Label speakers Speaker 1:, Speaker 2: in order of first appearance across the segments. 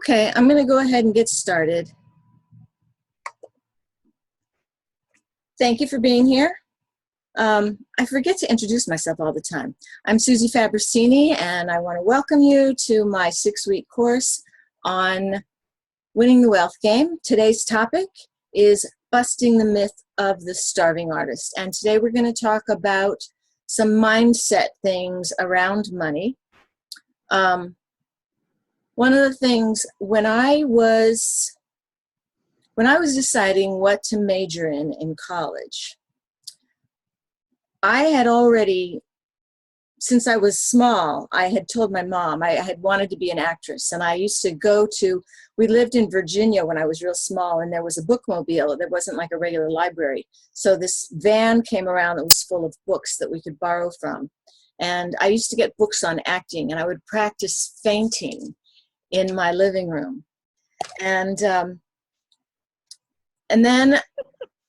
Speaker 1: Okay, I'm going to go ahead and get started. Thank you for being here. I forget to introduce myself all the time. I'm Susie Fabricini, and I want to welcome you to my 6-week course on winning the wealth game. Today's topic is busting the myth of the starving artist. And today we're going to talk about some mindset things around money. One of the things when I was deciding what to major in college, I had already, since I was small, I had told my mom I had wanted to be an actress. And I used to we lived in Virginia when I was real small, and there was a bookmobile. There wasn't like a regular library. So this van came around that was full of books that we could borrow from. And I used to get books on acting, and I would practice fainting in my living room. And then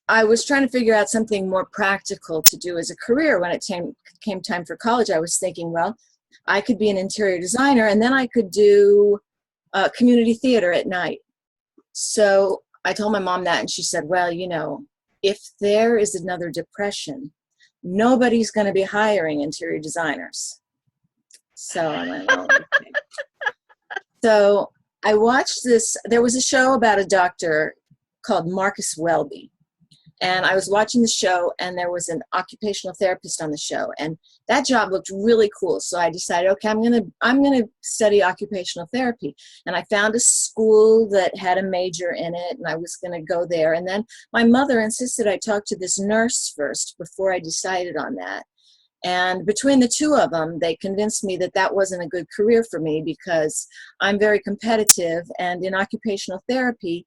Speaker 1: I was trying to figure out something more practical to do as a career. When it came time for college, I was thinking, well, I could be an interior designer, and then I could do community theater at night. So I told my mom that, and she said, well, you know, if there is another depression, nobody's going to be hiring interior designers. So I went, oh, okay. So I watched this. There was a show about a doctor called Marcus Welby. And I was watching the show, and there was an occupational therapist on the show, and that job looked really cool. So I decided, okay, I'm gonna study occupational therapy. And I found a school that had a major in it, and I was gonna go there. And then my mother insisted I talk to this nurse first before I decided on that. And between the two of them, they convinced me that that wasn't a good career for me because I'm very competitive, and in occupational therapy,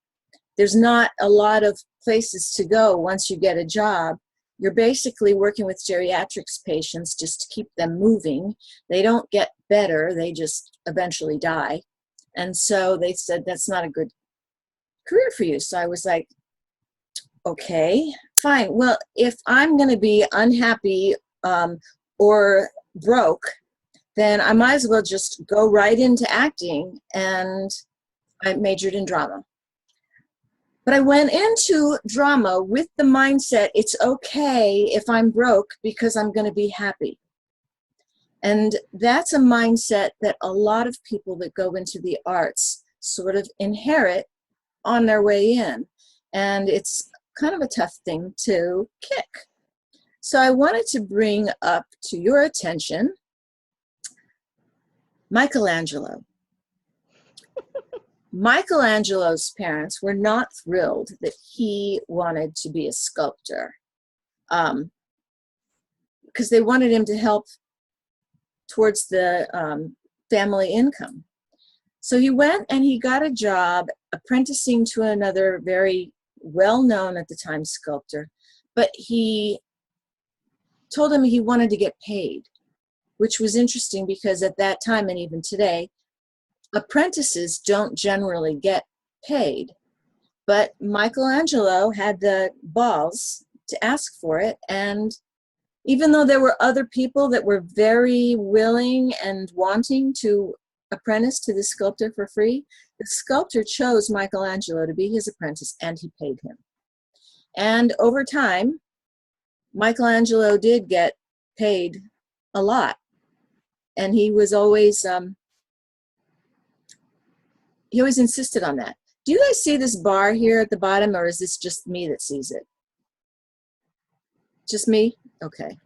Speaker 1: there's not a lot of places to go once you get a job. You're basically working with geriatrics patients just to keep them moving. They don't get better, they just eventually die. And so they said, that's not a good career for you. So I was like, okay, fine. Well, if I'm gonna be unhappy or broke, then I might as well just go right into acting, and I majored in drama. But I went into drama with the mindset, it's okay if I'm broke because I'm going to be happy. And that's a mindset that a lot of people that go into the arts sort of inherit on their way in. And it's kind of a tough thing to kick. So I wanted to bring up to your attention Michelangelo. Michelangelo's parents were not thrilled that he wanted to be a sculptor because they wanted him to help towards the family income. So he went and he got a job apprenticing to another very well-known at the time sculptor, but he told him he wanted to get paid, which was interesting because at that time, and even today, apprentices don't generally get paid, but Michelangelo had the balls to ask for it. And even though there were other people that were very willing and wanting to apprentice to the sculptor for free, the sculptor chose Michelangelo to be his apprentice, and he paid him. And over time, Michelangelo did get paid a lot, and he was always he always insisted on that. Do you guys see this bar here at the bottom, or is this just me that sees it? Just me? Okay.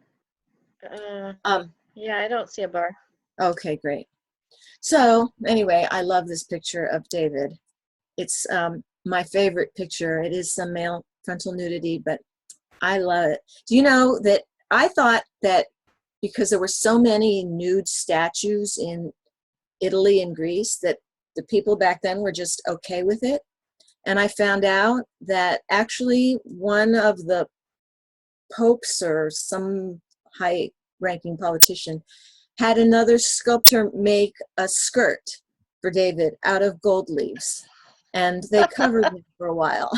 Speaker 2: Yeah, I don't see a bar.
Speaker 1: Okay, great. So anyway, I love this picture of David. It's my favorite picture. It is some male frontal nudity, but I love it. Do you know that I thought that because there were so many nude statues in Italy and Greece that the people back then were just okay with it? And I found out that actually one of the popes or some high-ranking politician had another sculptor make a skirt for David out of gold leaves, and they covered it for a while,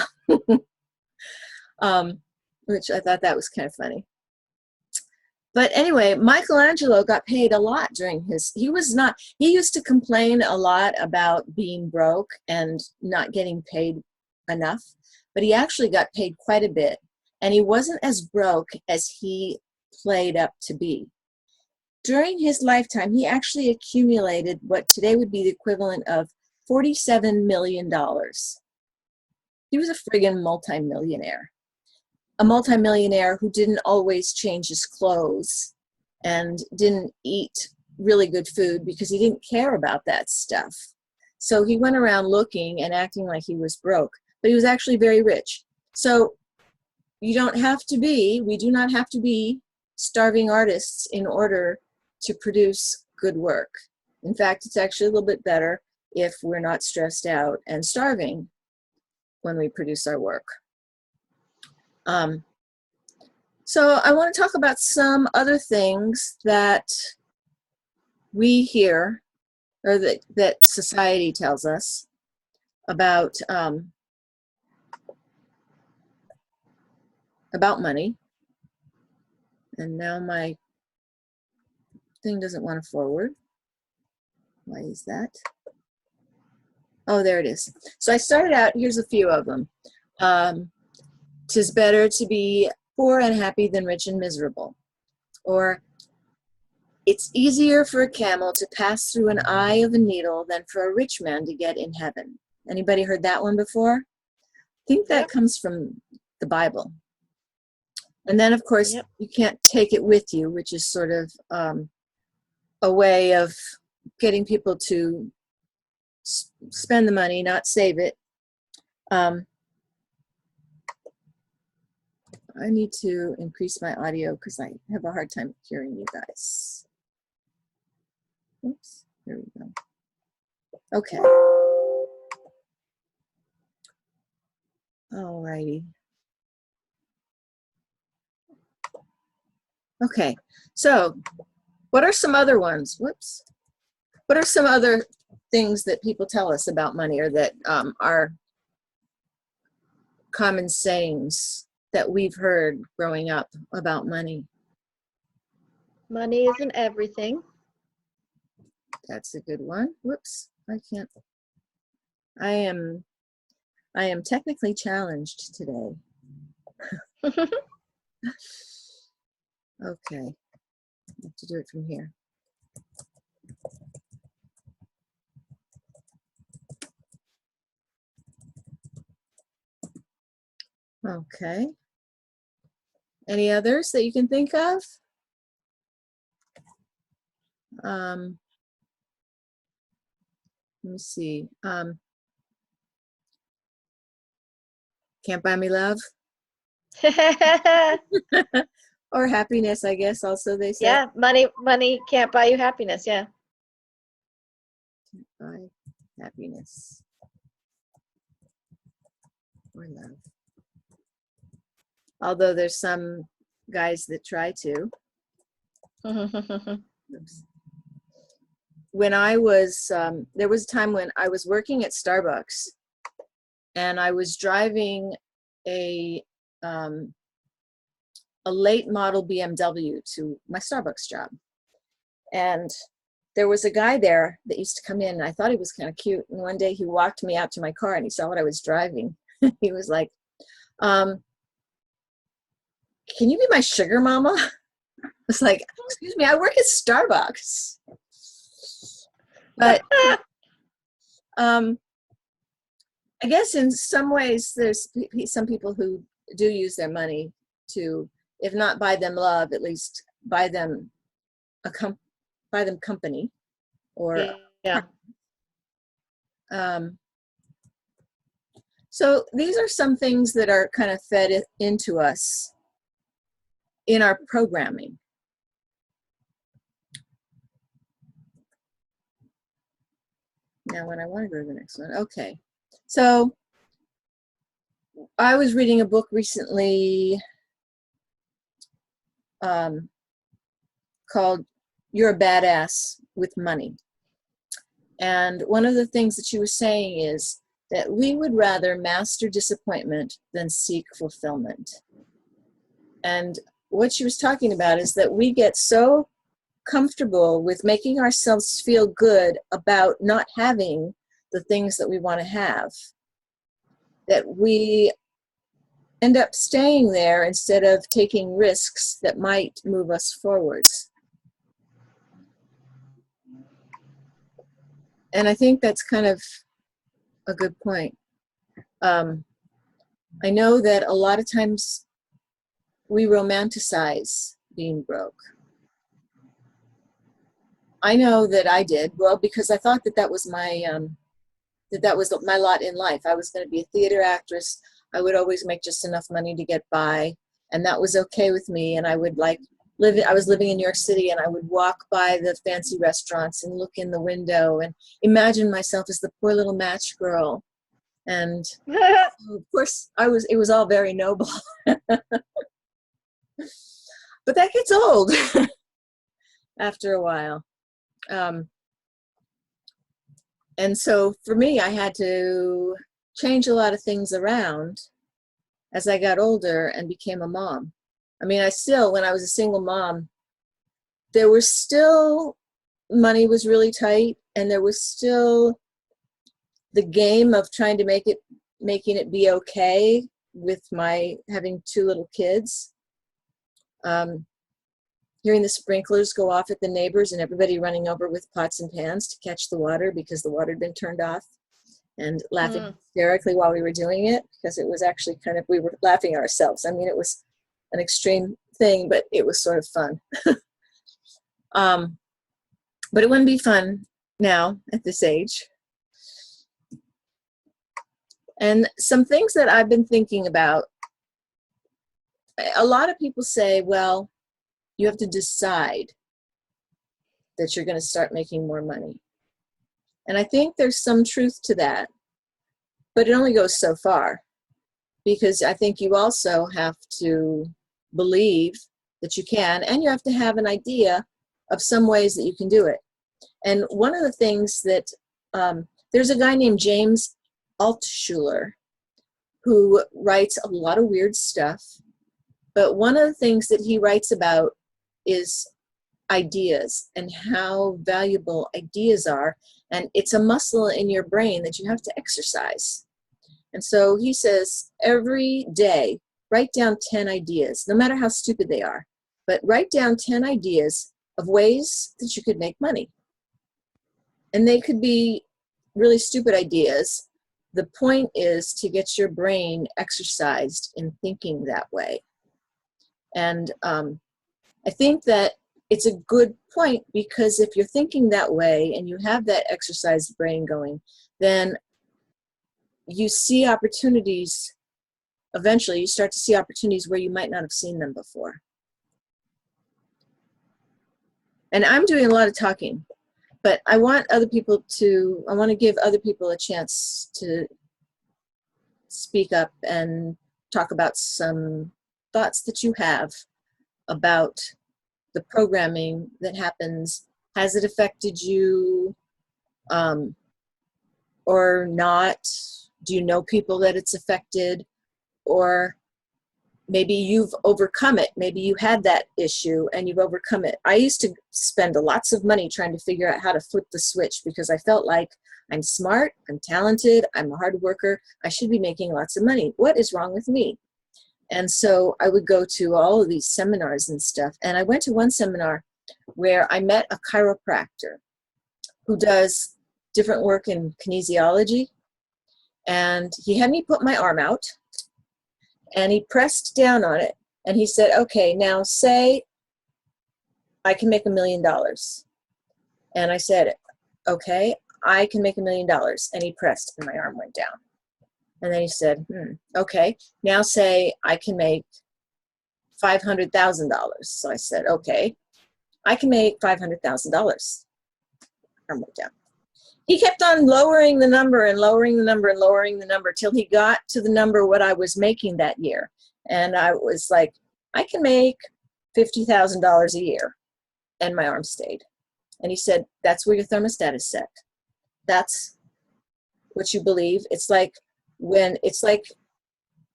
Speaker 1: which I thought that was kind of funny. But anyway, Michelangelo got paid a lot during he used to complain a lot about being broke and not getting paid enough, but he actually got paid quite a bit. And he wasn't as broke as he played up to be. During his lifetime, he actually accumulated what today would be the equivalent of $47 million. He was a friggin' multimillionaire. A multimillionaire who didn't always change his clothes and didn't eat really good food because he didn't care about that stuff. So he went around looking and acting like he was broke, but he was actually very rich. So we do not have to be starving artists in order to produce good work. In fact, it's actually a little bit better if we're not stressed out and starving when we produce our work. So I want to talk about some other things that we hear, or that society tells us about money. And now my thing doesn't want to forward. Why is that? Oh, there it is. So I started out, here's a few of them. 'Tis better to be poor and happy than rich and miserable. Or, it's easier for a camel to pass through an eye of a needle than for a rich man to get in heaven. Anybody heard that one before? I think that comes from the Bible. And then, of course, you can't take it with you, which is sort of a way of getting people to spend the money, not save it. I need to increase my audio because I have a hard time hearing you guys. Oops, there we go. Okay. All righty. Okay, so what are some other ones? Whoops. What are some other things that people tell us about money, or that are common sayings that we've heard growing up about money?
Speaker 2: Money isn't everything.
Speaker 1: That's a good one. Whoops, I can't. I am technically challenged today. Okay, I have to do it from here. Okay. Any others that you can think of? Let me see. Can't buy me love. Or happiness, I guess, also they say.
Speaker 2: Yeah, money can't buy you happiness, yeah.
Speaker 1: Can't buy happiness or love. Although there's some guys that try to. When I was, there was a time when I was working at Starbucks, and I was driving a late model BMW to my Starbucks job. And there was a guy there that used to come in, and I thought he was kind of cute. And one day he walked me out to my car and he saw what I was driving. He was like, can you be my sugar mama? I was like, excuse me, I work at Starbucks. But I guess in some ways there's some people who do use their money to, if not buy them love, at least buy them company, or
Speaker 2: yeah.
Speaker 1: So these are some things that are kind of fed into us in our programming. Now when I want to go to the next one, okay. So I was reading a book recently called You're a Badass with Money. And one of the things that she was saying is that we would rather master disappointment than seek fulfillment. And what she was talking about is that we get so comfortable with making ourselves feel good about not having the things that we want to have, that we end up staying there instead of taking risks that might move us forwards. And I think that's kind of a good point. I know that a lot of times we romanticize being broke. I know that I did, well, because I thought that that was my lot in life. I was going to be a theater actress. I would always make just enough money to get by, and that was okay with me. And I would I was living in New York City, and I would walk by the fancy restaurants and look in the window and imagine myself as the poor little match girl. And of course, it was all very noble. But that gets old after a while. And so for me, I had to change a lot of things around as I got older and became a mom. I mean, when I was a single mom, there was still, money was really tight, and there was still the game of trying to making it be okay with my having 2 little kids. Hearing the sprinklers go off at the neighbors and everybody running over with pots and pans to catch the water because the water had been turned off, and laughing hysterically while we were doing it, because it was actually we were laughing at ourselves. I mean, it was an extreme thing, but it was sort of fun. But it wouldn't be fun now at this age. And some things that I've been thinking about, a lot of people say, well, you have to decide that you're going to start making more money. And I think there's some truth to that, but it only goes so far, because I think you also have to believe that you can, and you have to have an idea of some ways that you can do it. And one of the things that, there's a guy named James Altshuler who writes a lot of weird stuff, but one of the things that he writes about is ideas and how valuable ideas are, and it's a muscle in your brain that you have to exercise. And so he says, every day, write down 10 ideas, no matter how stupid they are, but write down 10 ideas of ways that you could make money. And they could be really stupid ideas. The point is to get your brain exercised in thinking that way. And I think that it's a good point, because if you're thinking that way and you have that exercised brain going, then you see opportunities. Eventually, you start to see opportunities where you might not have seen them before. And I'm doing a lot of talking, but I want to give other people a chance to speak up and talk about some thoughts that you have about the programming that happens. Has it affected you or not? Do you know people that it's affected? Or maybe you've overcome it. Maybe you had that issue and you've overcome it. I used to spend lots of money trying to figure out how to flip the switch, because I felt like I'm smart, I'm talented, I'm a hard worker, I should be making lots of money. What is wrong with me? And so I would go to all of these seminars and stuff. And I went to one seminar where I met a chiropractor who does different work in kinesiology. And he had me put my arm out, and he pressed down on it, and he said, okay, now say I can make $1 million. And I said, okay, I can make $1 million. And he pressed, and my arm went down. And then he said, okay, now say I can make $500,000. So I said, okay, I can make $500,000. Arm went down. He kept on lowering the number and lowering the number and lowering the number till he got to the number what I was making that year. And I was like, I can make $50,000 a year. And my arm stayed. And he said, that's where your thermostat is set. That's what you believe. It's like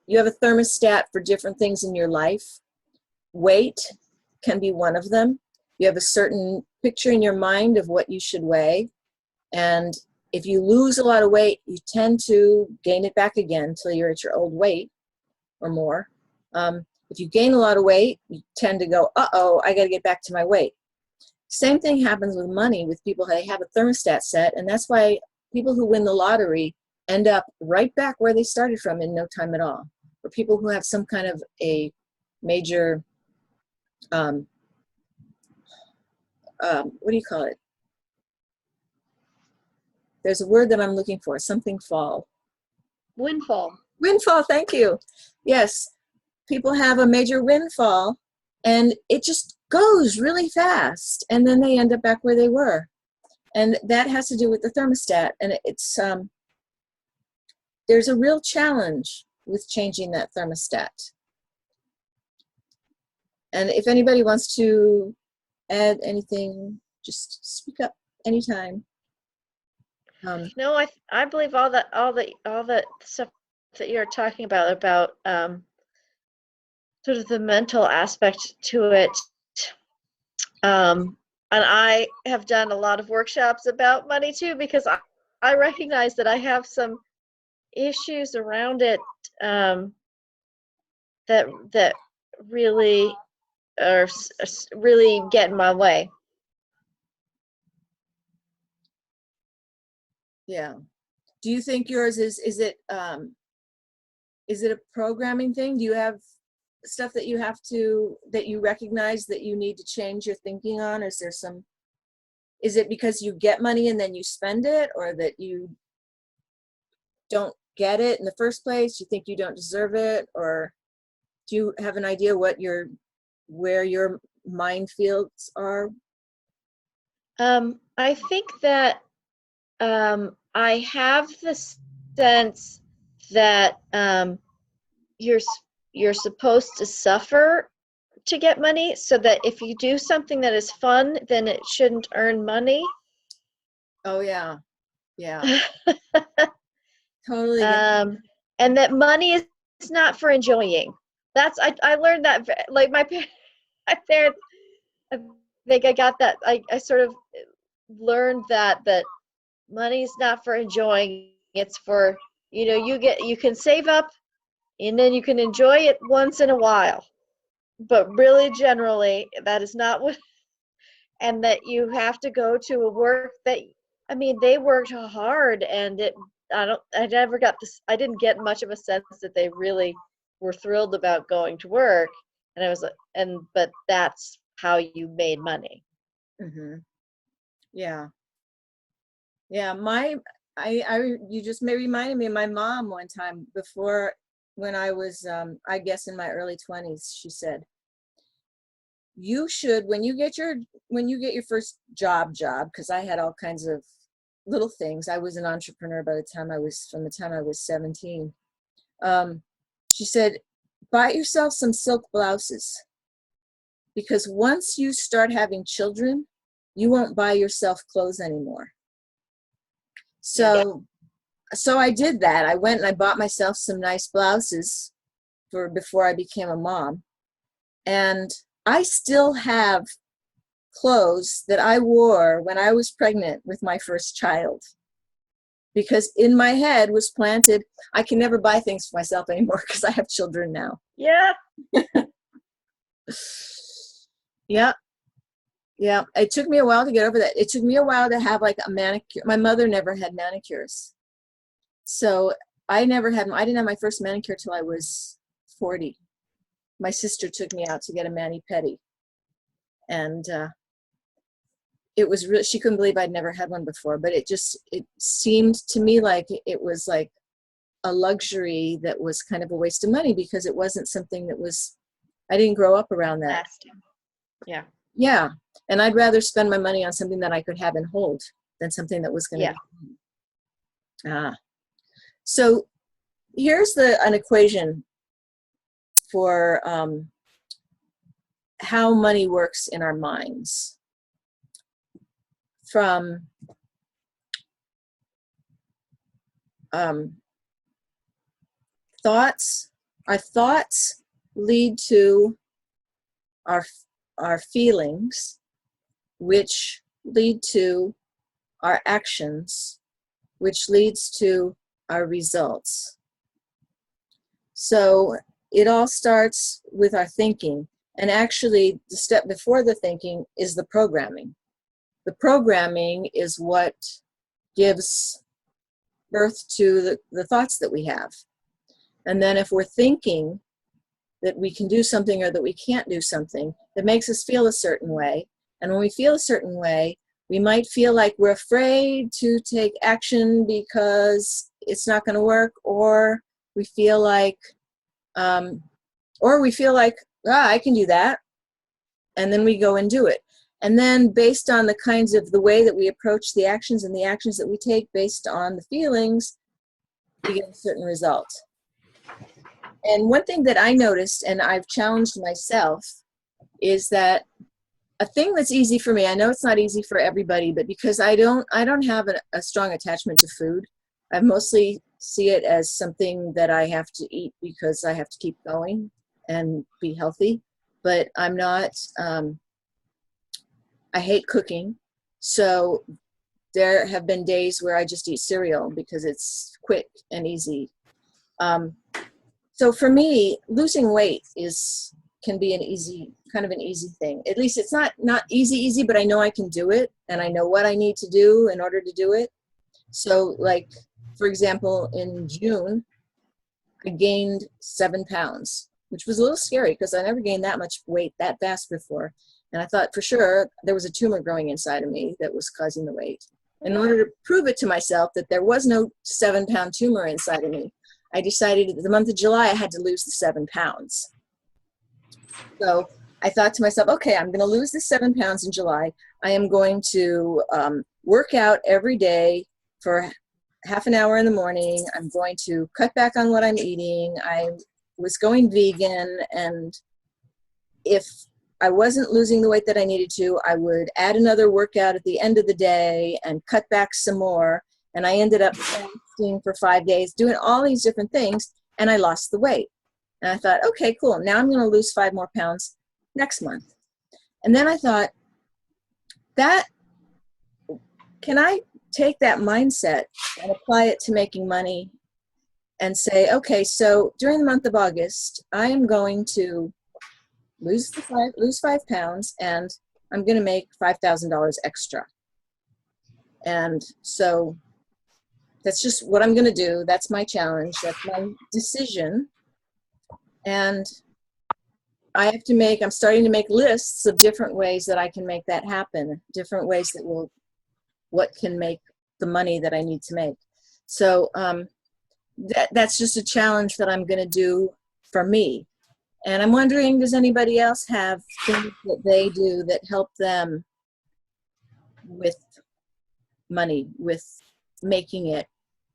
Speaker 1: you have a thermostat for different things in your life. Weight can be one of them. You have a certain picture in your mind of what you should weigh. And if you lose a lot of weight, you tend to gain it back again until you're at your old weight or more. If you gain a lot of weight, you tend to go, uh-oh, I got to get back to my weight. Same thing happens with money, with people. They have a thermostat set, and that's why people who win the lottery end up right back where they started from in no time at all. Or people who have some kind of a major, what do you call it? There's a word that I'm looking for, something fall.
Speaker 2: Windfall.
Speaker 1: Windfall, thank you. Yes, people have a major windfall, and it just goes really fast, and then they end up back where they were. And that has to do with the thermostat, and it's there's a real challenge with changing that thermostat. And if anybody wants to add anything, just speak up anytime.
Speaker 2: No, I believe all the stuff that you're talking about sort of the mental aspect to it. And I have done a lot of workshops about money too, because I recognize that I have some issues around it that really really get in my way.
Speaker 1: Yeah. Do you think yours is it a programming thing? Do you have stuff that you recognize that you need to change your thinking on? Is it because you get money and then you spend it, or that you don't get it in the first place? You think you don't deserve it? Or do you have an idea where your minefields are?
Speaker 2: I think that I have the sense that you're supposed to suffer to get money, so that if you do something that is fun, then it shouldn't earn money.
Speaker 1: Oh yeah, yeah, totally.
Speaker 2: And that money is not for enjoying. I learned that, like my parents. I think I got that. I sort of learned that money's not for enjoying. It's for, you can save up and then you can enjoy it once in a while. But really, generally, that is not what, and that you have to go to a work that, I mean, they worked hard, and I never got this, I didn't get much of a sense that they really were thrilled about going to work. And I was like, but that's how you made money.
Speaker 1: Mm-hmm. Yeah. Yeah, you just may reminded me of my mom one time before, when I was, I guess in my early 20s, she said, you should, when you get your first job, because I had all kinds of little things. I was an entrepreneur from the time I was 17. She said, buy yourself some silk blouses, because once you start having children, you won't buy yourself clothes anymore. So I did that. I went and I bought myself some nice blouses before I became a mom. And I still have clothes that I wore when I was pregnant with my first child, because in my head was planted, I can never buy things for myself anymore because I have children now.
Speaker 2: Yeah.
Speaker 1: Yeah. Yeah, it took me a while to get over that. It took me a while to have like a manicure. My mother never had manicures. So I didn't have my first manicure till I was 40. My sister took me out to get a mani-pedi. And it was really, she couldn't believe I'd never had one before, but it seemed to me like it was like a luxury that was kind of a waste of money, because it wasn't something I didn't grow up around that.
Speaker 2: Yeah.
Speaker 1: Yeah. And I'd rather spend my money on something that I could have and hold than something that was going to. So here's an equation for how money works in our minds. From thoughts Our thoughts lead to our, our feelings, which lead to our actions, which leads to our results. So it all starts with our thinking. And actually, the step before the thinking is the programming. The programming is what gives birth to the thoughts that we have. And then if we're thinking that we can do something or that we can't do something, that makes us feel a certain way. And when we feel a certain way, we might feel like we're afraid to take action because it's not going to work, or we feel like, ah, I can do that. And then we go and do it. And then based on the kinds of the way that we approach the actions and the actions that we take based on the feelings, we get a certain result. And one thing that I noticed, and I've challenged myself, is that a thing that's easy for me, I know it's not easy for everybody, but because I don't have a strong attachment to food, I mostly see it as something that I have to eat because I have to keep going and be healthy. But I'm not, I hate cooking. So there have been days where I just eat cereal because it's quick and easy. So for me, losing weight can be kind of an easy thing. At least it's not easy, but I know I can do it, and I know what I need to do in order to do it. So like, for example, in June, I gained 7 pounds, which was a little scary because I never gained that much weight that fast before. And I thought for sure there was a tumor growing inside of me that was causing the weight. In order to prove it to myself that there was no 7-pound tumor inside of me, I decided that the month of July I had to lose the 7 pounds. So I thought to myself, okay, I'm going to lose the 7 pounds in July. I am going to work out every day for half an hour in the morning. I'm going to cut back on what I'm eating. I was going vegan, and if I wasn't losing the weight that I needed to, I would add another workout at the end of the day and cut back some more. And I ended up fasting for 5 days, doing all these different things, and I lost the weight. And I thought, okay, cool. Now I'm going to lose 5 more pounds next month. And then I thought, can I take that mindset and apply it to making money and say, okay, so during the month of August, I am going to lose 5 pounds, and I'm going to make $5,000 extra. And so that's just what I'm going to do. That's my challenge. That's my decision. And I'm starting to make lists of different ways that I can make that happen, different ways what can make the money that I need to make. So that's just a challenge that I'm going to do for me. And I'm wondering, does anybody else have things that they do that help them with money, with making it?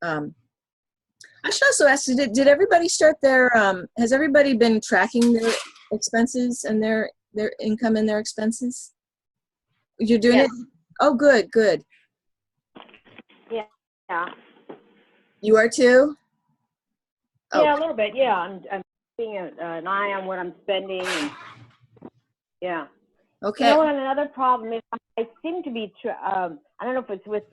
Speaker 1: I should also ask, did everybody start has everybody been tracking their expenses and their income and their expenses? You're doing it? Oh, good.
Speaker 3: Yeah.
Speaker 1: You are too?
Speaker 3: Yeah, a little bit. Yeah, I'm keeping an eye on what I'm spending. And, yeah.
Speaker 1: Okay.
Speaker 3: You know what? Another problem is I seem to be. I don't know if it's with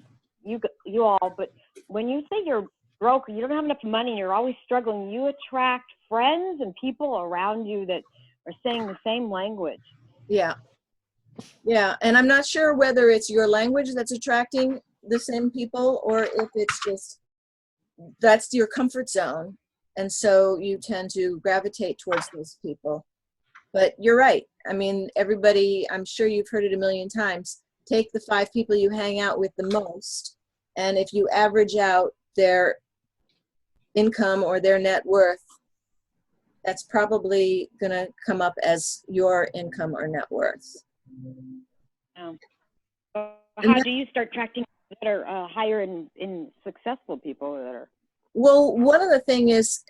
Speaker 3: you all, but when you say you're broke, you don't have enough money, and you're always struggling, you attract friends and people around you that are saying the same language.
Speaker 1: Yeah. And I'm not sure whether it's your language that's attracting the same people, or if it's just that's your comfort zone, and so you tend to gravitate towards those people. But you're right. I mean, everybody, I'm sure you've heard it a million times. Take the 5 people you hang out with the most, and if you average out their income or their net worth, that's probably going to come up as your income or net worth.
Speaker 3: How do you start tracking that are higher in successful people that are?
Speaker 1: Well, one of the things is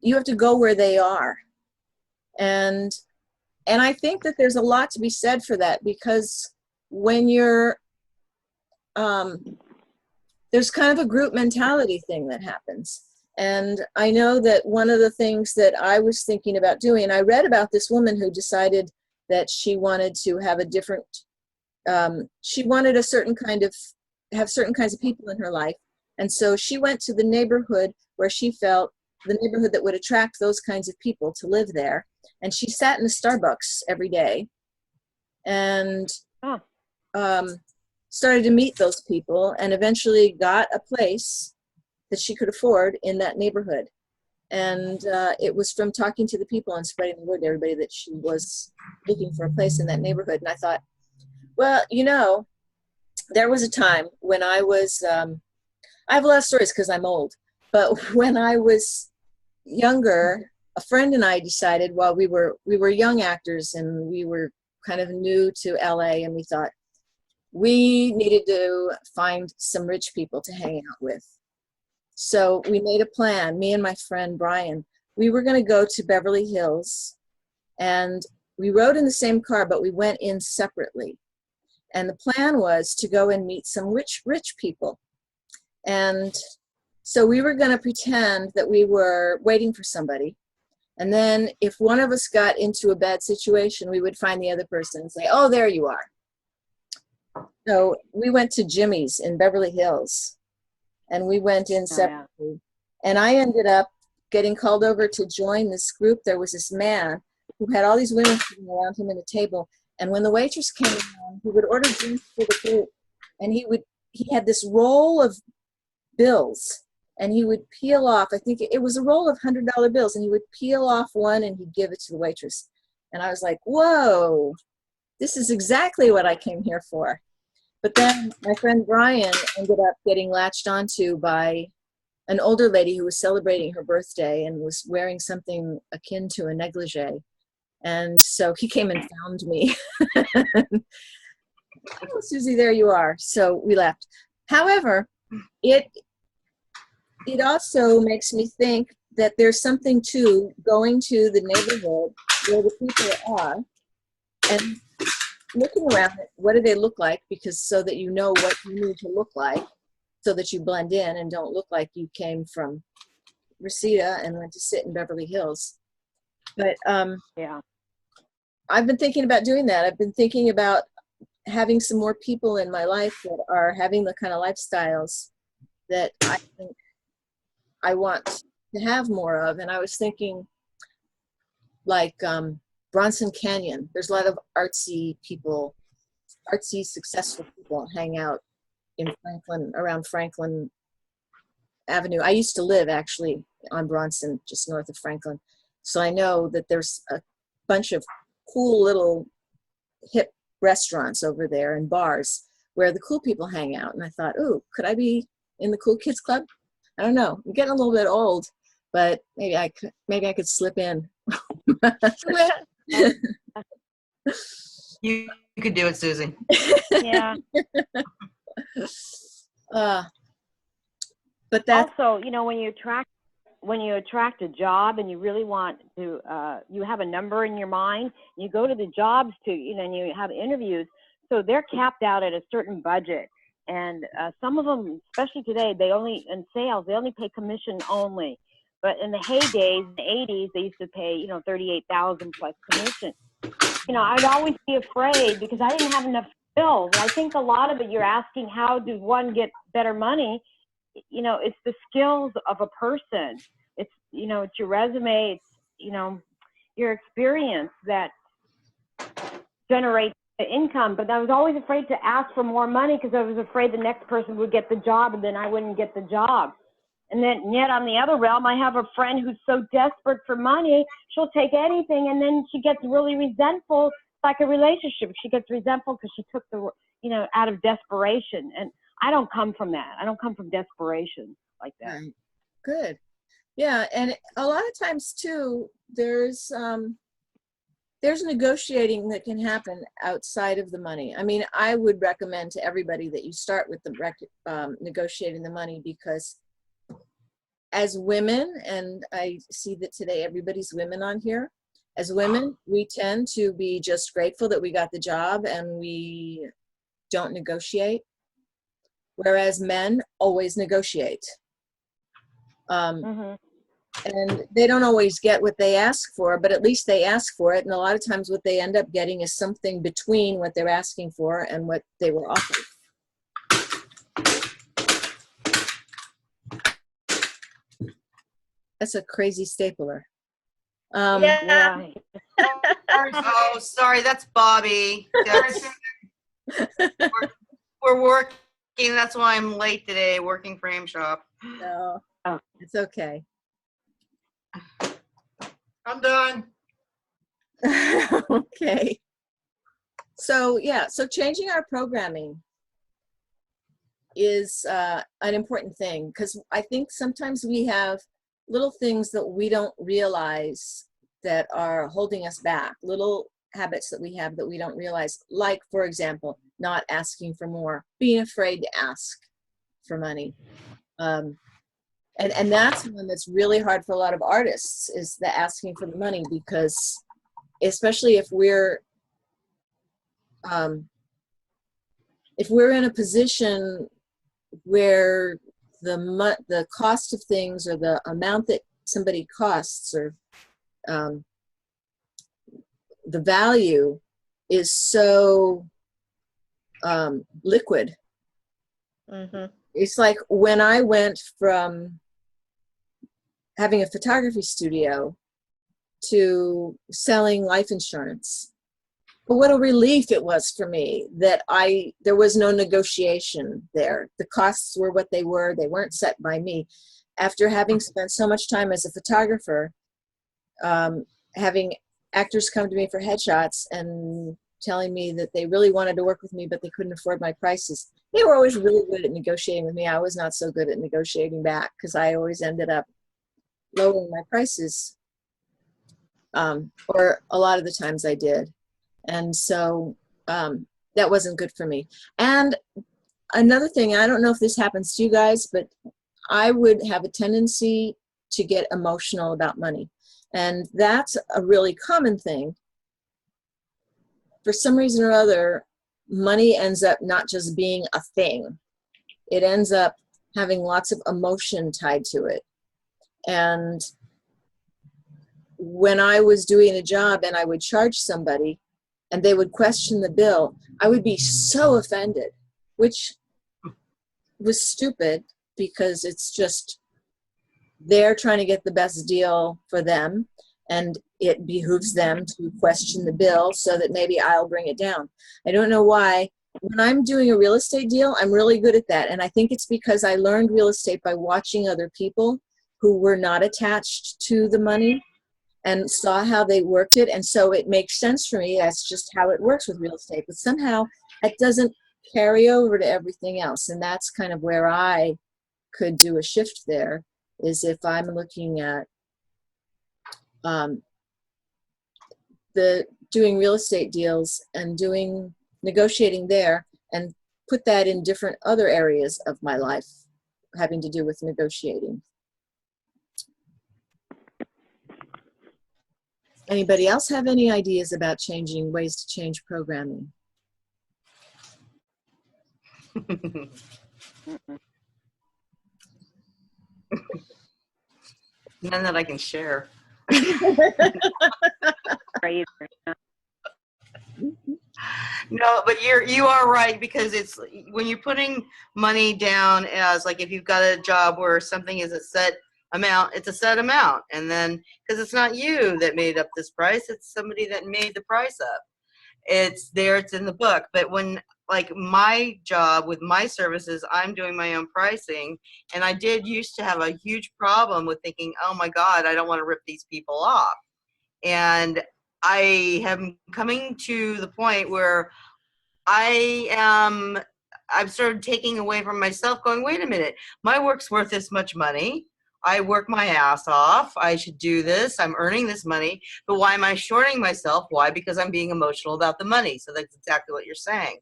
Speaker 1: you have to go where they are. And I think that there's a lot to be said for that, because when you're, there's kind of a group mentality thing that happens. And I know that one of the things that I was thinking about doing, I read about this woman who decided that she wanted to have a different, she wanted a certain kind of, have certain kinds of people in her life. And so she went to the neighborhood where she felt the neighborhood that would attract those kinds of people to live there. And she sat in a Starbucks every day and started to meet those people, and eventually got a place that she could afford in that neighborhood. And it was from talking to the people and spreading the word to everybody that she was looking for a place in that neighborhood. And I thought, well, you know, there was a time when I was, I have a lot of stories because I'm old, but when I was younger, a friend and I decided, while we were young actors and we were kind of new to LA, and we thought we needed to find some rich people to hang out with. So we made a plan, me and my friend Brian. We were going to go to Beverly Hills, and we rode in the same car, but we went in separately. And the plan was to go and meet some rich people. And so we were going to pretend that we were waiting for somebody. And then if one of us got into a bad situation, we would find the other person and say, oh, there you are. So we went to Jimmy's in Beverly Hills, and we went in separately. And I ended up getting called over to join this group. There was this man who had all these women sitting around him at a table. And when the waitress came around, he would order drinks for the group. And he had this roll of bills, and he would peel off, I think it was a roll of $100 bills, and he would peel off one and he'd give it to the waitress. And I was like, whoa, this is exactly what I came here for. But then my friend Brian ended up getting latched onto by an older lady who was celebrating her birthday and was wearing something akin to a negligee. And so he came and found me. Oh, Susie, there you are. So we left. However, it also makes me think that there's something to going to the neighborhood where the people are and looking around at what do they look like, because so that you know what you need to look like, so that you blend in and don't look like you came from Reseda and went to sit in Beverly Hills. But
Speaker 3: Yeah.
Speaker 1: I've been thinking about doing that. I've been thinking about having some more people in my life that are having the kind of lifestyles that I think I want to have more of. And I was thinking, like Bronson Canyon, there's a lot of artsy people, artsy, successful people hang out in Franklin, around Franklin Avenue. I used to live actually on Bronson, just north of Franklin. So I know that there's a bunch of cool little hip restaurants over there and bars where the cool people hang out. And I thought, ooh, could I be in the cool kids club? I don't know. I'm getting a little bit old, but maybe I could slip in.
Speaker 4: You could do it, Susie.
Speaker 3: Yeah.
Speaker 1: But that's
Speaker 3: Also, you know, when you attract a job and you really want to, you have a number in your mind, you go to the jobs to, you know, and you have interviews. So they're capped out at a certain budget. And some of them, especially today, in sales, they only pay commission only. But in the heydays, in the 80s, they used to pay, you know, $38,000 plus commission. You know, I'd always be afraid because I didn't have enough skills. And I think a lot of it, you're asking, how does one get better money? You know, it's the skills of a person. It's, you know, it's your resume. It's, you know, your experience that generates the income. But I was always afraid to ask for more money because I was afraid the next person would get the job and then I wouldn't get the job. And then yet on the other realm, I have a friend who's so desperate for money, she'll take anything, and then she gets really resentful. It's like a relationship. She gets resentful because she took the, you know, out of desperation. And I don't come from that. I don't come from desperation like that.
Speaker 1: right. Good. Yeah, and a lot of times too, there's negotiating that can happen outside of the money. I mean, I would recommend to everybody that you start with the negotiating the money, because as women, and I see that today everybody's women on here, as women, we tend to be just grateful that we got the job and we don't negotiate, whereas men always negotiate.
Speaker 3: Mhm.
Speaker 1: And they don't always get what they ask for, but at least they ask for it. And a lot of times what they end up getting is something between what they're asking for and what they were offered. That's a crazy stapler.
Speaker 2: Yeah.
Speaker 4: Oh, sorry, that's Bobby. That's, we're working. That's why I'm late today, working frame shop.
Speaker 1: No,
Speaker 3: Oh.
Speaker 1: it's okay.
Speaker 4: I'm done.
Speaker 1: Okay. So yeah, so changing our programming is an important thing, because I think sometimes we have little things that we don't realize that are holding us back, little habits that we have that we don't realize, like, for example, not asking for more, being afraid to ask for money. And that's one that's really hard for a lot of artists, is the asking for the money, because especially if we're in a position where the cost of things, or the amount that somebody costs, or the value is so liquid.
Speaker 2: Mm-hmm.
Speaker 1: It's like when I went from having a photography studio to selling life insurance. But what a relief it was for me that there was no negotiation there. The costs were what they were. They weren't set by me. After having spent so much time as a photographer, having actors come to me for headshots and telling me that they really wanted to work with me, but they couldn't afford my prices. They were always really good at negotiating with me. I was not so good at negotiating back, because I always ended up lowering my prices, or a lot of the times I did. And so that wasn't good for me. And another thing, I don't know if this happens to you guys, but I would have a tendency to get emotional about money. And that's a really common thing. For some reason or other, money ends up not just being a thing. It ends up having lots of emotion tied to it. And when I was doing a job and I would charge somebody and they would question the bill, I would be so offended, which was stupid, because it's just they're trying to get the best deal for them, and it behooves them to question the bill so that maybe I'll bring it down. I don't know why. When I'm doing a real estate deal, I'm really good at that. And I think it's because I learned real estate by watching other people who were not attached to the money and saw how they worked it. And so it makes sense for me. That's just how it works with real estate. But somehow it doesn't carry over to everything else. And that's kind of where I could do a shift there, is if I'm looking at the doing real estate deals and doing negotiating there, and put that in different other areas of my life having to do with negotiating. Anybody else have any ideas about changing ways to change programming?
Speaker 4: None that I can share.
Speaker 3: Right.
Speaker 4: No, but you are right, because it's when you're putting money down as, like, if you've got a job where something is a set amount, it's a set amount, and then because it's not you that made up this price, it's somebody that made the price up. It's there, it's in the book. But when, like, my job with my services, I'm doing my own pricing, and I did used to have a huge problem with thinking, oh my God, I don't want to rip these people off. And I am coming to the point where I've started taking away from myself, going, wait a minute, my work's worth this much money. I work my ass off. I should do this. I'm earning this money. But why am I shorting myself? Why? Because I'm being emotional about the money. So that's exactly what you're saying.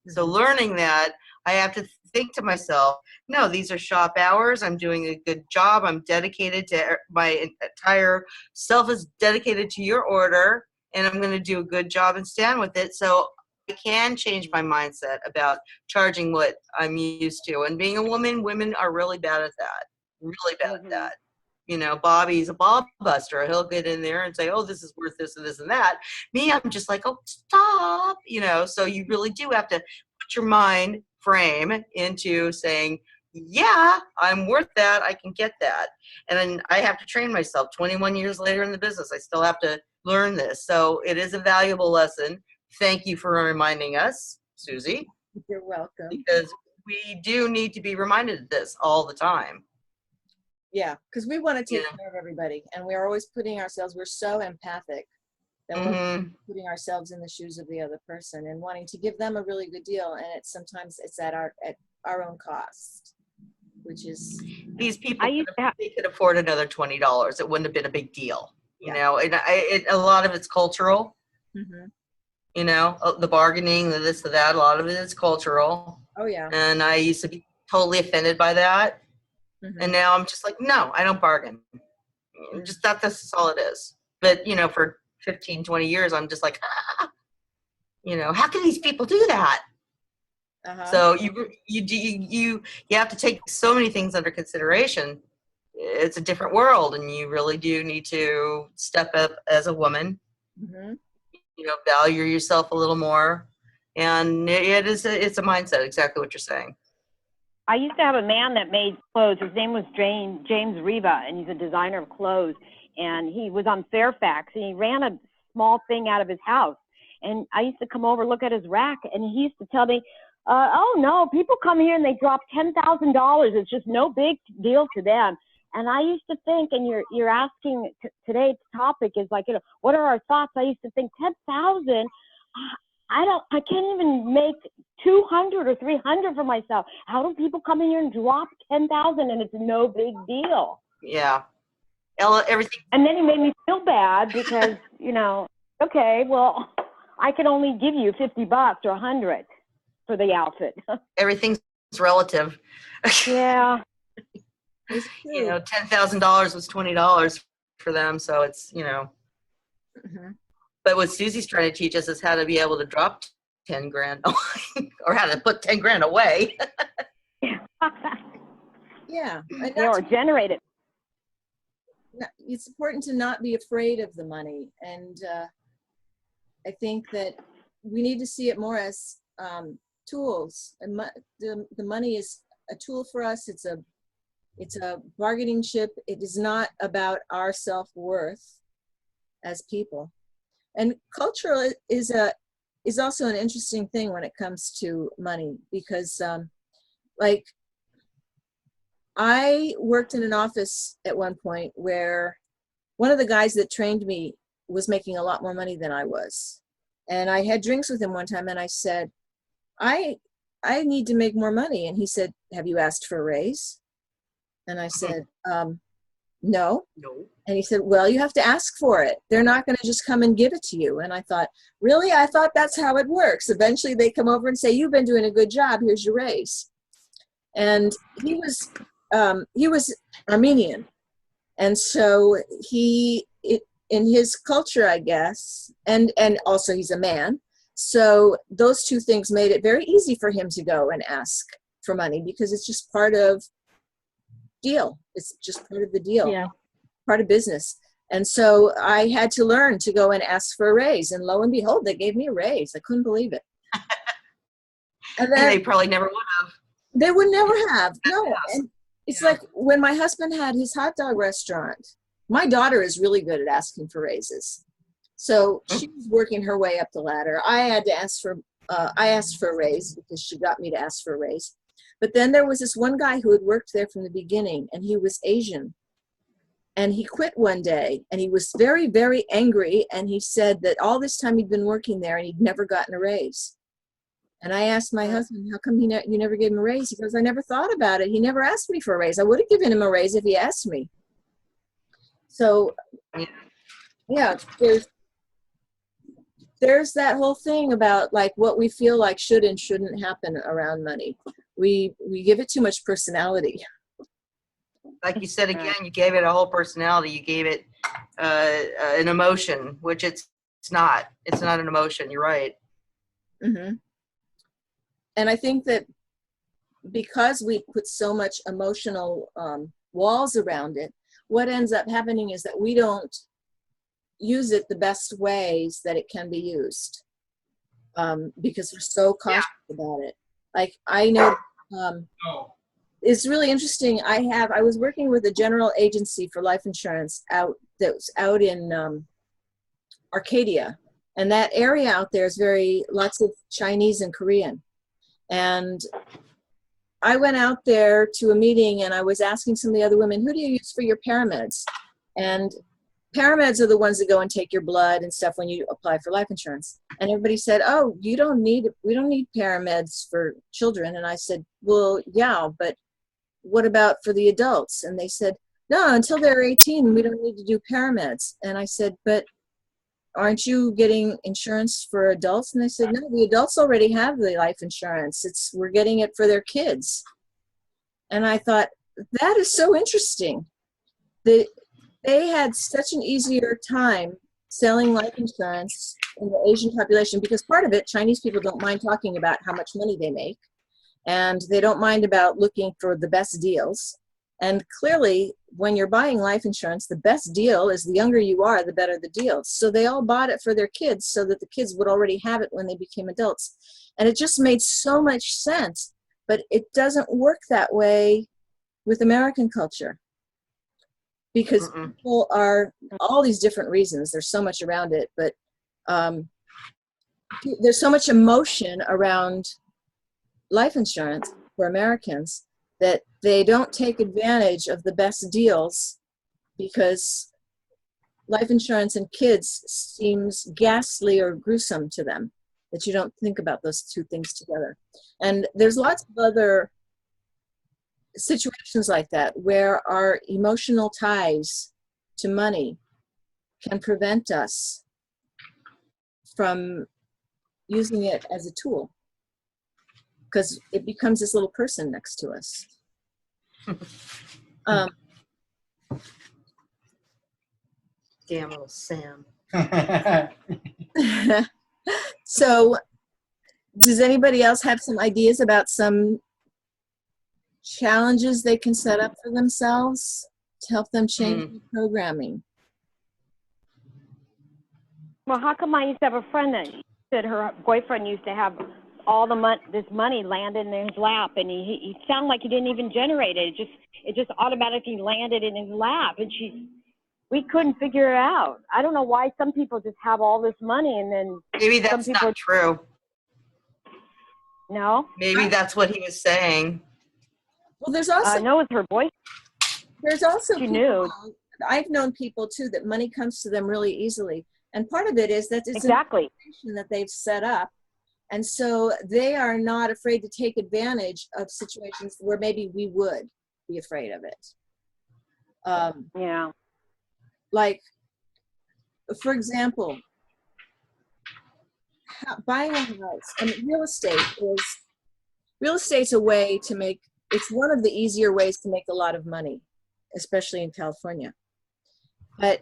Speaker 4: So learning that, I have to think to myself, no, these are shop hours. I'm doing a good job. I'm dedicated to, my entire self is dedicated to your order, and I'm going to do a good job and stand with it. So I can change my mindset about charging what I'm used to. And being a woman, women are really bad at that. really bad at
Speaker 3: Mhm.
Speaker 4: that. You know, Bobby's a bob buster. He'll get in there and say, oh, this is worth this and this and that. Me, I'm just like, oh, stop. You know, so you really do have to put your mind frame into saying, yeah, I'm worth that. I can get that. And then I have to train myself 21 years later in the business. I still have to learn this. So it is a valuable lesson. Thank you for reminding us, Susie,
Speaker 1: You're welcome.
Speaker 4: because we do need to be reminded of this all the time.
Speaker 1: Yeah, because we want to take
Speaker 4: Yeah.
Speaker 1: care of everybody, and we're always putting ourselves, we're so empathic that we're
Speaker 4: Mhm.
Speaker 1: putting ourselves in the shoes of the other person and wanting to give them a really good deal, and sometimes it's at our own cost, which is,
Speaker 4: These people
Speaker 3: I used to have,
Speaker 4: they could afford another $20. It wouldn't have been a big deal, you
Speaker 1: Yeah.
Speaker 4: know. And a lot of it's cultural,
Speaker 1: Mhm.
Speaker 4: you know, the bargaining, the this, the that. A lot of it is cultural,
Speaker 1: Oh yeah.
Speaker 4: and I used to be totally offended by that, and
Speaker 1: Mhm.
Speaker 4: now I'm just like, no, I don't bargain.
Speaker 1: Mhm.
Speaker 4: Just that's all it is. But you know, for 15, 20 years, I'm just like, you know, how can these people do that?
Speaker 1: Uh-huh.
Speaker 4: So you have to take so many things under consideration. It's a different world, and you really do need to step up as a woman.
Speaker 1: Mhm.
Speaker 4: You know, value yourself a little more, and it's a mindset. Exactly what you're saying.
Speaker 3: I used to have a man that made clothes. His name was James Riva, and he's a designer of clothes. And he was on Fairfax, and he ran a small thing out of his house. And I used to come over, look at his rack, and he used to tell me, "Oh no, people come here and they drop $10,000. It's just no big deal to them." And I used to think, and you're asking today's topic is like, what are our thoughts? I used to think 10,000. I can't even make 200 or 300 for myself. How do people come in here and drop 10,000 and it's no big deal?
Speaker 4: Yeah, everything.
Speaker 3: And then he made me feel bad because, okay, well, I can only give you $50 or 100 for the outfit.
Speaker 4: Everything's relative.
Speaker 3: Yeah.
Speaker 1: It's
Speaker 4: You
Speaker 1: true.
Speaker 4: know, $10,000 was $20 for them, so it's, you know.
Speaker 1: Mhm.
Speaker 4: But what Susie's trying to teach us is how to be able to drop 10 grand or how to put 10 grand away.
Speaker 1: Yeah, and
Speaker 3: Yeah, or generate it.
Speaker 1: it's important to not be afraid of the money, and I think that we need to see it more as tools. And the money is a tool for us. It's a bargaining chip. It is not about our self-worth as people. And cultural is also an interesting thing when it comes to money, because like I worked in an office at one point where one of the guys that trained me was making a lot more money than I was. And I had drinks with him one time, and I said, I need to make more money. And he said, have you asked for a raise? And I said, no.
Speaker 4: No.
Speaker 1: And he said, well, you have to ask for it. They're not going to just come and give it to you. And I thought, really? I thought that's how it works. Eventually they come over and say, you've been doing a good job. Here's your raise. And he was Armenian. And so in his culture, I guess, and also he's a man. So those two things made it very easy for him to go and ask for money, because it's just part of deal. It's just part of the deal.
Speaker 2: Yeah.
Speaker 1: Part of business. And so I had to learn to go and ask for a raise. And lo and behold, they gave me a raise. I couldn't believe it. And
Speaker 4: And
Speaker 1: then
Speaker 4: they probably never would have.
Speaker 1: they would never have. No. And it's
Speaker 4: Yeah.
Speaker 1: like when my husband had his hot dog restaurant, my daughter is really good at asking for raises. So she was working her way up the ladder. I asked for a raise because she got me to ask for a raise. But then there was this one guy who had worked there from the beginning, and he was Asian. And he quit one day, and he was very, very angry. And he said that all this time he'd been working there and he'd never gotten a raise. And I asked my husband, how come you never gave him a raise? He goes, I never thought about it. He never asked me for a raise. I would have given him a raise if he asked me. So, yeah, there's that whole thing about like what we feel like should and shouldn't happen around money. We give it too much personality.
Speaker 4: Like you said again, you gave it a whole personality. You gave it an emotion, which it's not. It's not an emotion. You're right.
Speaker 1: Mm-hmm. And I think that because we put so much emotional walls around it, what ends up happening is that we don't use it the best ways that it can be used, because we're so cautious about it. Like I know, it's really interesting. I was working with a general agency for life insurance that's out in Arcadia, and that area out there is lots of Chinese and Korean. And I went out there to a meeting and I was asking some of the other women, who do you use for your paramedics? And paramedics are the ones that go and take your blood and stuff when you apply for life insurance. And everybody said, oh, we don't need paramedics for children. And I said, well, yeah, but what about for the adults? And they said, no, until they're 18, we don't need to do paramedics. And I said, but aren't you getting insurance for adults? And they said, no, the adults already have the life insurance. We're getting it for their kids. And I thought, that is so interesting. They had such an easier time selling life insurance in the Asian population, because part of it, Chinese people don't mind talking about how much money they make, and they don't mind about looking for the best deals. And clearly, when you're buying life insurance, the best deal is the younger you are, the better the deal. So they all bought it for their kids so that the kids would already have it when they became adults. And it just made so much sense. But it doesn't work that way with American culture, because people are, all these different reasons, there's so much around it, but there's so much emotion around life insurance for Americans that they don't take advantage of the best deals, because life insurance and kids seems ghastly or gruesome to them, that you don't think about those two things together. And there's lots of other situations like that where our emotional ties to money can prevent us from using it as a tool, because it becomes this little person next to us.
Speaker 4: Damn little Sam.
Speaker 1: So does anybody else have some ideas about some challenges they can set up for themselves to help them change the programming?
Speaker 3: Well, how come I used to have a friend that said her boyfriend used to have all this money landed in his lap, and he sounded like he didn't even generate it. It just automatically landed in his lap, and we couldn't figure it out. I don't know why some people just have all this money and then
Speaker 4: Maybe that's
Speaker 3: some people,
Speaker 4: not true.
Speaker 3: No?
Speaker 4: Maybe that's what he was saying.
Speaker 1: Well, there's also,
Speaker 3: I know it's her boyfriend.
Speaker 1: there's also
Speaker 3: She
Speaker 1: people,
Speaker 3: knew.
Speaker 1: I've known people too that money comes to them really easily. And part of it is that it's
Speaker 3: Exactly.
Speaker 1: an organization that they've set up. And so they are not afraid to take advantage of situations where maybe we would be afraid of it.
Speaker 3: Yeah.
Speaker 1: Like, for example, buying a house. I mean, real estate's a way to make, it's one of the easier ways to make a lot of money, especially in California. But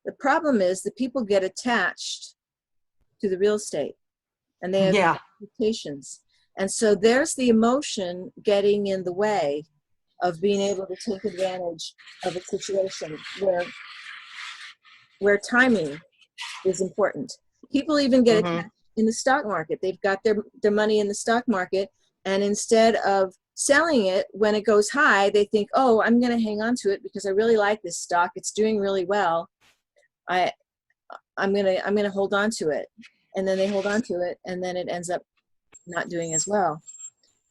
Speaker 1: the problem is that people get attached to the real estate, and they have expectations. And so there's the emotion getting in the way of being able to take advantage of a situation where timing is important. People even get attached in the stock market. They've got their money in the stock market, and instead of selling it when it goes high, they think, oh, I'm going to hang on to it because I really like this stock. It's doing really well. I'm gonna hold on to it. And then they hold on to it, and then it ends up not doing as well.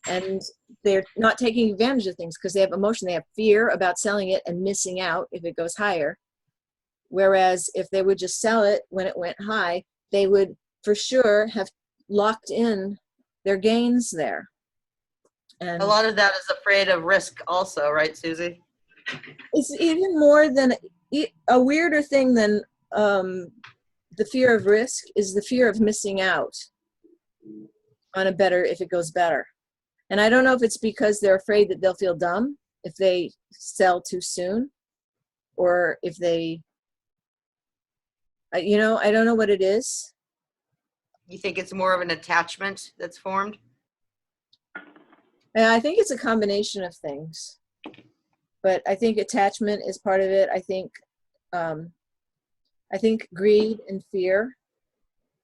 Speaker 1: And they're not taking advantage of things because they have emotion. They have fear about selling it and missing out if it goes higher. Whereas if they would just sell it when it went high, they would for sure have locked in their gains there. And
Speaker 4: a lot of that is afraid of risk also, right, Susie?
Speaker 1: It's even more than a weirder thing than the fear of risk is the fear of missing out on a better, if it goes better. And I don't know if it's because they're afraid that they'll feel dumb if they sell too soon, or if they, I don't know what it is.
Speaker 4: You think it's more of an attachment that's formed?
Speaker 1: And I think it's a combination of things. But I think attachment is part of it. I think greed and fear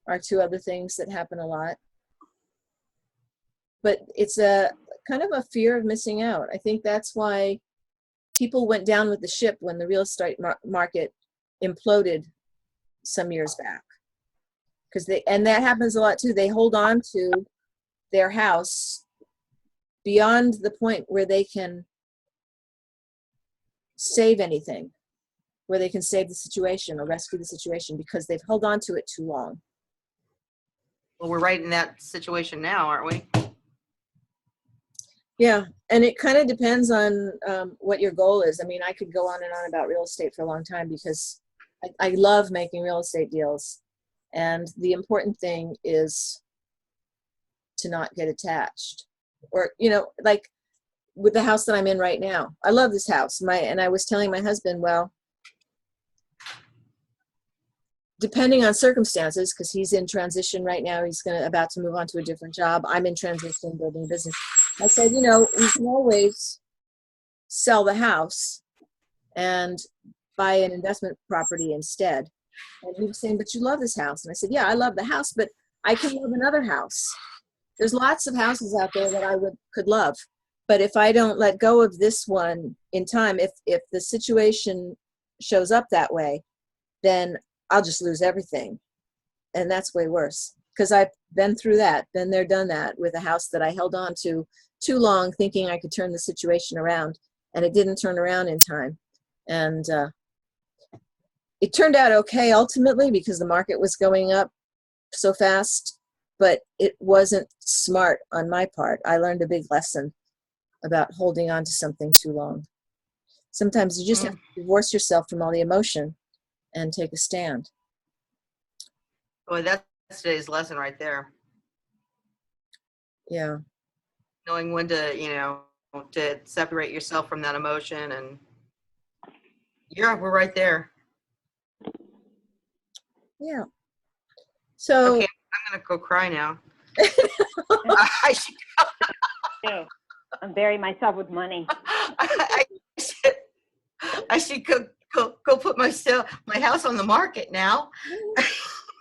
Speaker 1: are two other things that happen a lot. But it's a kind of a fear of missing out. I think that's why people went down with the ship when the real estate market imploded some years back. And that happens a lot too. They hold on to their house beyond the point where they can save anything, where they can save the situation or rescue the situation, because they've held on to it too long.
Speaker 4: Well, we're right in that situation now, aren't we?
Speaker 1: Yeah, and it kind of depends on what your goal is. I mean, I could go on and on about real estate for a long time because I love making real estate deals. And the important thing is to not get attached. Or, you know, like with the house that I'm in right now. I love this house. And I was telling my husband, well, depending on circumstances, because he's in transition right now, he's about to move on to a different job. I'm in transition, building a business. I said, you know, we can always sell the house and buy an investment property instead. And he was saying, but you love this house. And I said, yeah, I love the house, but I can love another house. There's lots of houses out there that I could love. But if I don't let go of this one in time, if the situation shows up that way, then I'll just lose everything. And that's way worse. Because I've been through that, been there, done that with a house that I held on to too long, thinking I could turn the situation around. And it didn't turn around in time. And it turned out okay ultimately because the market was going up so fast, but it wasn't smart on my part. I learned a big lesson about holding on to something too long. Sometimes you just have to divorce yourself from all the emotion and take a stand.
Speaker 4: Boy, that's today's lesson right there.
Speaker 1: Yeah.
Speaker 4: Knowing when to, you know, to separate yourself from that emotion, and we're right there.
Speaker 1: Yeah. So
Speaker 4: okay, I'm gonna go cry now. I should
Speaker 3: bury myself with money.
Speaker 4: I should go put my house on the market now.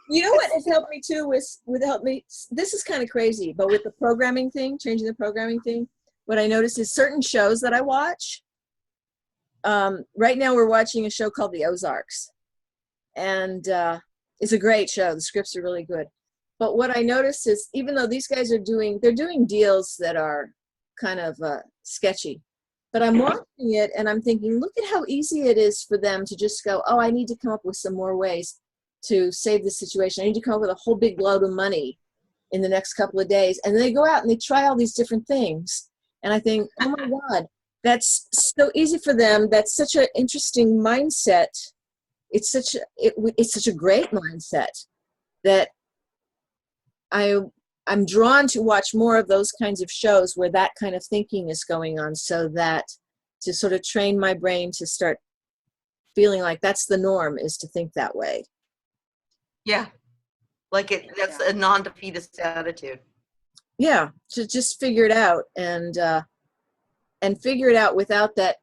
Speaker 1: You know what has helped me too this is kind of crazy, but with the programming thing, changing the programming thing, what I noticed is certain shows that I watch. Right now we're watching a show called The Ozarks. And it's a great show. The scripts are really good. But what I noticed is even though these guys they're doing deals that are kind of sketchy, but I'm watching it and I'm thinking, look at how easy it is for them to just go, oh, I need to come up with some more ways to save the situation. I need to come up with a whole big load of money in the next couple of days. And they go out and they try all these different things. And I think, oh my God, that's so easy for them. That's such an interesting mindset. It's such a great mindset that I'm drawn to watch more of those kinds of shows where that kind of thinking is going on, so that to sort of train my brain to start feeling like that's the norm, is to think that way.
Speaker 4: Yeah. That's a non-defeatist attitude.
Speaker 1: Yeah. To just figure it out and figure it out without that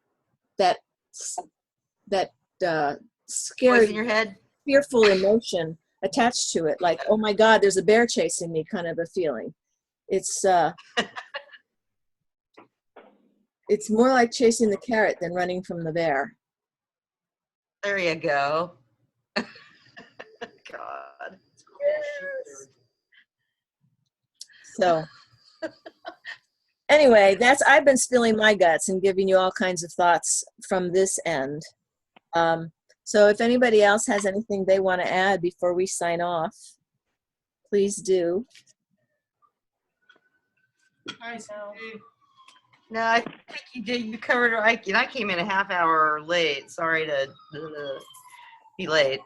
Speaker 1: scary,
Speaker 4: voice in your head,
Speaker 1: fearful emotion attached to it, like, oh my God, there's a bear chasing me, kind of a feeling. It's it's more like chasing the carrot than running from the bear.
Speaker 4: There you go. God.
Speaker 1: So anyway, I've been spilling my guts and giving you all kinds of thoughts from this end. So if anybody else has anything they want to add before we sign off, please do.
Speaker 4: No, I think you did. You covered it. I came in a half hour late. Sorry to be late.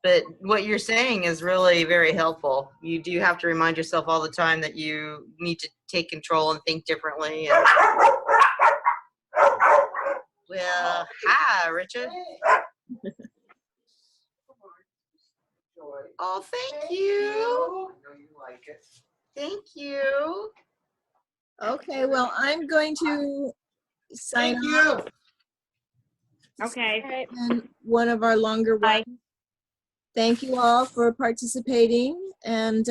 Speaker 4: But what you're saying is really very helpful. You do have to remind yourself all the time that you need to take control and think differently. And, well, hi, Richard. Oh, thank you. I know you like it. Thank you.
Speaker 1: Okay, well, I'm going to sign off.
Speaker 3: Okay.
Speaker 2: All right.
Speaker 1: And one of our longer
Speaker 3: Bye.
Speaker 1: ones. Thank you all for participating. And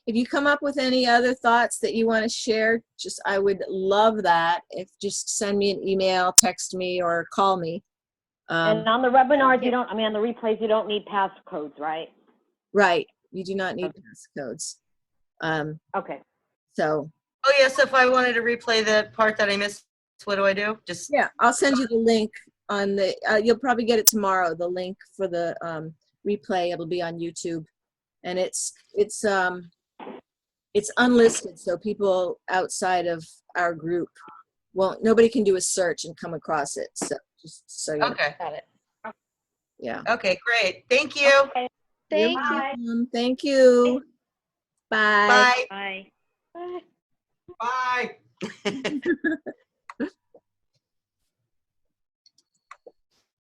Speaker 1: if you come up with any other thoughts that you want to share, I would love that. If just send me an email, text me, or call me.
Speaker 3: And on the webinars, on the replays, you don't need passcodes, right?
Speaker 1: Right. You do not need passcodes.
Speaker 3: Okay.
Speaker 1: So
Speaker 4: Oh yes, if I wanted to replay the part that I missed, what do I do? Just
Speaker 1: yeah, I'll send you the link on the. You'll probably get it tomorrow. The link for the replay. It'll be on YouTube, and it's unlisted, so people outside of our group won't. Nobody can do a search and come across it. So just so you know.
Speaker 4: okay.
Speaker 2: Got it.
Speaker 1: Yeah.
Speaker 4: Okay, great. Thank you.
Speaker 1: You're
Speaker 2: Thank you.
Speaker 1: welcome. Thank you. Bye.
Speaker 4: Bye.
Speaker 3: Bye.
Speaker 2: Bye.
Speaker 4: Bye.